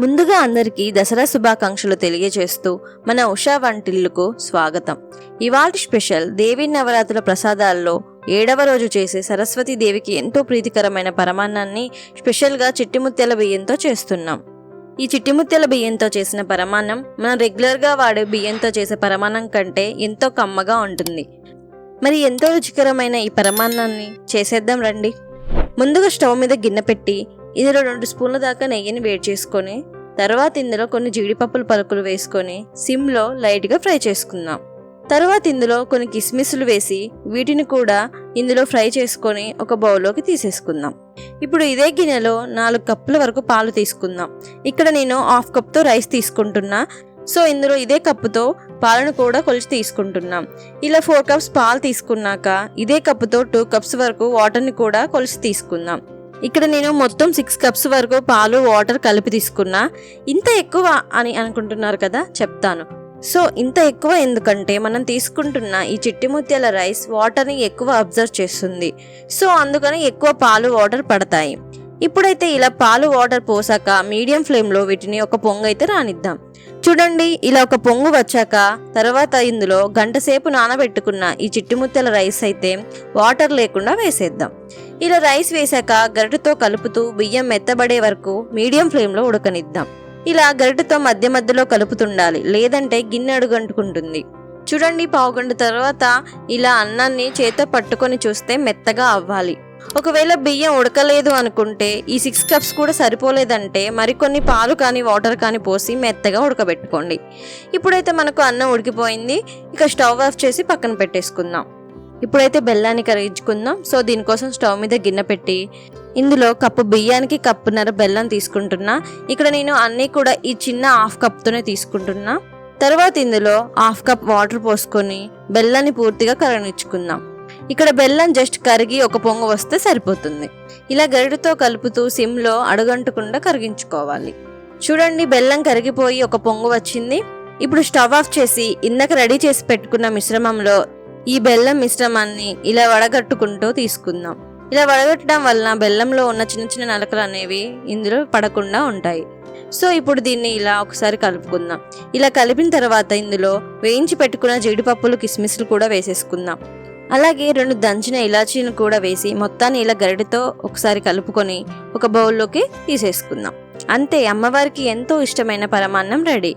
ముందుగా అందరికీ దసరా శుభాకాంక్షలు తెలియజేస్తూ మన ఉషా వంటిల్లుకు స్వాగతం. ఇవాల్టి స్పెషల్ దేవి నవరాత్రుల ప్రసాదాల్లో 7వ రోజు చేసే సరస్వతి దేవికి ఎంతో ప్రీతికరమైన పరమాన్నాన్ని స్పెషల్గా చిట్టిముత్యాల బియ్యంతో చేస్తున్నాం. ఈ చిట్టిముత్యాల బియ్యంతో చేసిన పరమాన్నం మనం రెగ్యులర్గా వాడే బియ్యంతో చేసే పరమాన్నం కంటే ఎంతో కమ్మగా ఉంటుంది. మరి ఎంతో రుచికరమైన ఈ పరమాన్నాన్ని చేసేద్దాం రండి. ముందుగా స్టవ్ మీద గిన్నె పెట్టి ఇందులో 2 స్పూన్ల దాకా నెయ్యిని వేడి చేసుకొని తర్వాత ఇందులో కొన్ని జీడిపప్పుల పలుకులు వేసుకొని సిమ్లో లైట్గా ఫ్రై చేసుకుందాం. తర్వాత ఇందులో కొన్ని కిస్మిస్లు వేసి వీటిని కూడా ఇందులో ఫ్రై చేసుకొని ఒక బౌల్లోకి తీసేసుకుందాం. ఇప్పుడు ఇదే గిన్నెలో 4 కప్పుల వరకు పాలు తీసుకుందాం. ఇక్కడ నేను 1/2 కప్తో రైస్ తీసుకుంటున్నా. సో ఇందులో ఇదే కప్పుతో పాలను కూడా కొలిచి తీసుకుంటున్నాం. ఇలా 4 కప్స్ పాలు తీసుకున్నాక ఇదే కప్పుతో 2 కప్స్ వరకు వాటర్ని కూడా కొలిచి తీసుకుందాం. ఇక్కడ నేను మొత్తం 6 కప్స్ వరకు పాలు వాటర్ కలిపి తీసుకున్నా. ఇంత ఎక్కువ అని అనుకుంటున్నారు కదా, చెప్తాను. సో ఇంత ఎక్కువ ఎందుకంటే మనం తీసుకుంటున్న ఈ చిట్టిముత్యాల రైస్ వాటర్ని ఎక్కువ అబ్జర్వ్ చేస్తుంది. సో అందుకని ఎక్కువ పాలు వాటర్ పడతాయి. ఇప్పుడైతే ఇలా పాలు వాటర్ పోసాక మీడియం ఫ్లేమ్లో వీటిని ఒక పొంగు అయితే రానిద్దాం. చూడండి, ఇలా ఒక పొంగు వచ్చాక తర్వాత ఇందులో గంట సేపు నానబెట్టుకున్న ఈ చిట్టిముత్యాల రైస్ అయితే వాటర్ లేకుండా వేసేద్దాం. ఇలా రైస్ వేసాక గరిటెతో కలుపుతూ బియ్యం మెత్తబడే వరకు మీడియం ఫ్లేమ్లో ఉడకనిద్దాం. ఇలా గరిటెతో మధ్య మధ్యలో కలుపుతుండాలి, లేదంటే గిన్నె అడుగంటుకుంటుంది. చూడండి, పావుగంట తర్వాత ఇలా అన్నాన్ని చేత్తో పట్టుకొని చూస్తే మెత్తగా అవ్వాలి. ఒకవేళ బియ్యం ఉడకలేదు అనుకుంటే ఈ 6 కప్స్ కూడా సరిపోలేదంటే మరికొన్ని పాలు కానీ వాటర్ కానీ పోసి మెత్తగా ఉడకబెట్టుకోండి. ఇప్పుడైతే మనకు అన్నం ఉడికిపోయింది. ఇక స్టవ్ ఆఫ్ చేసి పక్కన పెట్టేసుకుందాం. ఇప్పుడైతే బెల్లాన్ని కరిగించుకుందాం. సో దీనికోసం స్టవ్ మీద గిన్నె పెట్టి ఇందులో కప్పు బియ్యానికి కప్పున్నర బెల్లం తీసుకుంటున్నా. ఇక్కడ నేను అన్నీ కూడా ఈ చిన్న 1/2 కప్తోనే తీసుకుంటున్నా. తర్వాత ఇందులో 1/2 కప్ వాటర్ పోసుకొని బెల్లాన్ని పూర్తిగా కరగించుకుందాం. ఇక్కడ బెల్లం జస్ట్ కరిగి ఒక పొంగు వస్తే సరిపోతుంది. ఇలా గరిటెతో కలుపుతూ సిమ్లో అడుగంటకుండా కరిగించుకోవాలి. చూడండి, బెల్లం కరిగిపోయి ఒక పొంగు వచ్చింది. ఇప్పుడు స్టవ్ ఆఫ్ చేసి ఇందాక రెడీ చేసి పెట్టుకున్న మిశ్రమంలో ఈ బెల్లం మిశ్రమాన్ని ఇలా వడగట్టుకుంటూ తీసుకుందాం. ఇలా వడగట్టడం వలన బెల్లంలో ఉన్న చిన్న చిన్న నలకలు అనేవి ఇందులో పడకుండా ఉంటాయి. సో ఇప్పుడు దీన్ని ఇలా ఒకసారి కలుపుకుందాం. ఇలా కలిపిన తర్వాత ఇందులో వేయించి పెట్టుకున్న జీడిపప్పులు కిస్మిస్లు కూడా వేసేసుకుందాం. అలాగే 2 దంచిన ఇలాచీని కూడా వేసి మొత్తాన్ని ఇలా గరిటెతో ఒకసారి కలుపుకొని ఒక బౌల్లోకి తీసేసుకుందాం. అంతే, అమ్మవారికి ఎంతో ఇష్టమైన పరమాన్నం రెడీ.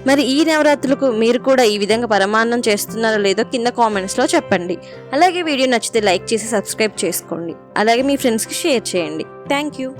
మరి ఈ నవరాత్రులకు మీరు కూడా ఈ విధంగా పరమాన్నం చేస్తున్నారో లేదో కింద కామెంట్స్లో చెప్పండి. అలాగే వీడియో నచ్చితే లైక్ చేసి సబ్స్క్రైబ్ చేసుకోండి. అలాగే మీ ఫ్రెండ్స్కి షేర్ చేయండి. Thank you.